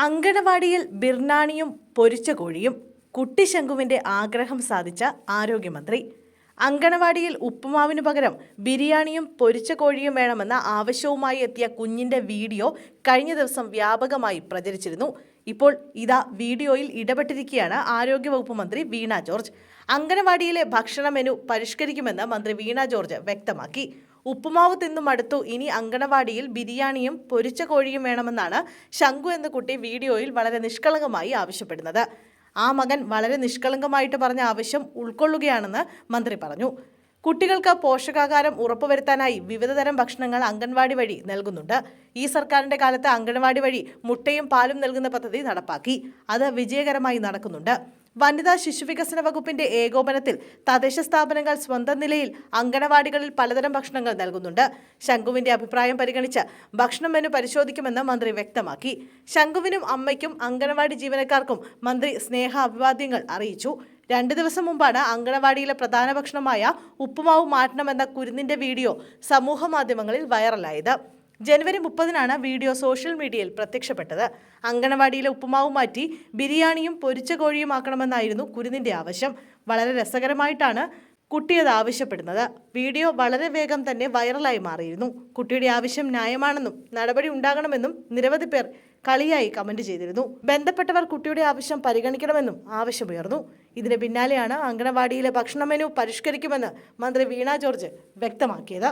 അങ്കണവാടിയിൽ ബിർനാണിയും പൊരിച്ച കോഴിയും കുട്ടി ശംഖുവിന്റെ ആഗ്രഹം സാധിച്ച ആരോഗ്യമന്ത്രി. അങ്കണവാടിയിൽ ഉപ്പുമാവിനു പകരം ബിരിയാണിയും പൊരിച്ച കോഴിയും വേണമെന്ന ആവശ്യവുമായി എത്തിയ കുഞ്ഞിന്റെ വീഡിയോ കഴിഞ്ഞ ദിവസം വ്യാപകമായി പ്രചരിച്ചിരുന്നു. ഇപ്പോൾ ഇതാ വീഡിയോയിൽ ഇടപെട്ടിരിക്കുകയാണ് ആരോഗ്യവകുപ്പ് മന്ത്രി വീണ ജോർജ്. അങ്കണവാടിയിലെ ഭക്ഷണ മെനു പരിഷ്കരിക്കുമെന്ന് മന്ത്രി വീണ ജോർജ് വ്യക്തമാക്കി. ഉപ്പുമാവ് തിന്നു മടുത്തു, ഇനി അങ്കണവാടിയിൽ ബിരിയാണിയും പൊരിച്ച കോഴിയും വേണമെന്നാണ് ശംഖു എന്ന കുട്ടി വീഡിയോയിൽ വളരെ നിഷ്കളങ്കമായി ആവശ്യപ്പെടുന്നത്. ആ മകൻ വളരെ നിഷ്കളങ്കമായിട്ട് പറഞ്ഞ ആവശ്യം ഉൾക്കൊള്ളുകയാണെന്ന് മന്ത്രി പറഞ്ഞു. കുട്ടികൾക്ക് പോഷകാഹാരം ഉറപ്പുവരുത്താനായി വിവിധതരം ഭക്ഷണങ്ങൾ അംഗൻവാടി വഴി നൽകുന്നുണ്ട്. ഈ സർക്കാരിന്റെ കാലത്ത് അംഗൻവാടി വഴി മുട്ടയും പാലും നൽകുന്ന പദ്ധതി നടപ്പാക്കി. അത് വിജയകരമായി നടക്കുന്നുണ്ട്. വനിതാ ശിശുവികസന വകുപ്പിന്റെ ഏകോപനത്തിൽ തദ്ദേശ സ്ഥാപനങ്ങൾ സ്വന്തം നിലയിൽ അങ്കണവാടികളിൽ പലതരം ഭക്ഷണങ്ങൾ നൽകുന്നുണ്ട്. ശംഖുവിന്റെ അഭിപ്രായം പരിഗണിച്ച് ഭക്ഷണ മെനു പരിശോധിക്കുമെന്ന് മന്ത്രി വ്യക്തമാക്കി. ശംഖുവിനും അമ്മയ്ക്കും അങ്കണവാടി ജീവനക്കാർക്കും മന്ത്രി സ്നേഹ അഭിവാദ്യങ്ങൾ അറിയിച്ചു. 2 ദിവസം മുമ്പാണ് അങ്കണവാടിയിലെ പ്രധാന ഭക്ഷണമായ ഉപ്പുമാവ് മാറ്റണമെന്ന കുരുന്നിന്റെ വീഡിയോ സമൂഹ മാധ്യമങ്ങളിൽ വൈറലായത്. ജനുവരി 30-നാണ് വീഡിയോ സോഷ്യൽ മീഡിയയിൽ പ്രത്യക്ഷപ്പെട്ടത്. അങ്കണവാടിയിലെ ഉപ്പുമാവ് മാറ്റി ബിരിയാണിയും പൊരിച്ച കോഴിയും ആക്കണമെന്നായിരുന്നു കുരുന്നിന്റെ ആവശ്യം. വളരെ രസകരമായിട്ടാണ് കുട്ടി അത് ആവശ്യപ്പെടുന്നത്. വീഡിയോ വളരെ വേഗം തന്നെ വൈറലായി മാറിയിരുന്നു. കുട്ടിയുടെ ആവശ്യം ന്യായമാണെന്നും നടപടി ഉണ്ടാകണമെന്നും നിരവധി പേർ കളിയായി കമന്റ് ചെയ്തിരുന്നു. ബന്ധപ്പെട്ടവർ കുട്ടിയുടെ ആവശ്യം പരിഗണിക്കണമെന്നും ആവശ്യമുയർന്നു. ഇതിന് പിന്നാലെയാണ് അങ്കണവാടിയിലെ ഭക്ഷണ മെനു പരിഷ്കരിക്കുമെന്ന് മന്ത്രി വീണ ജോർജ് വ്യക്തമാക്കിയത്.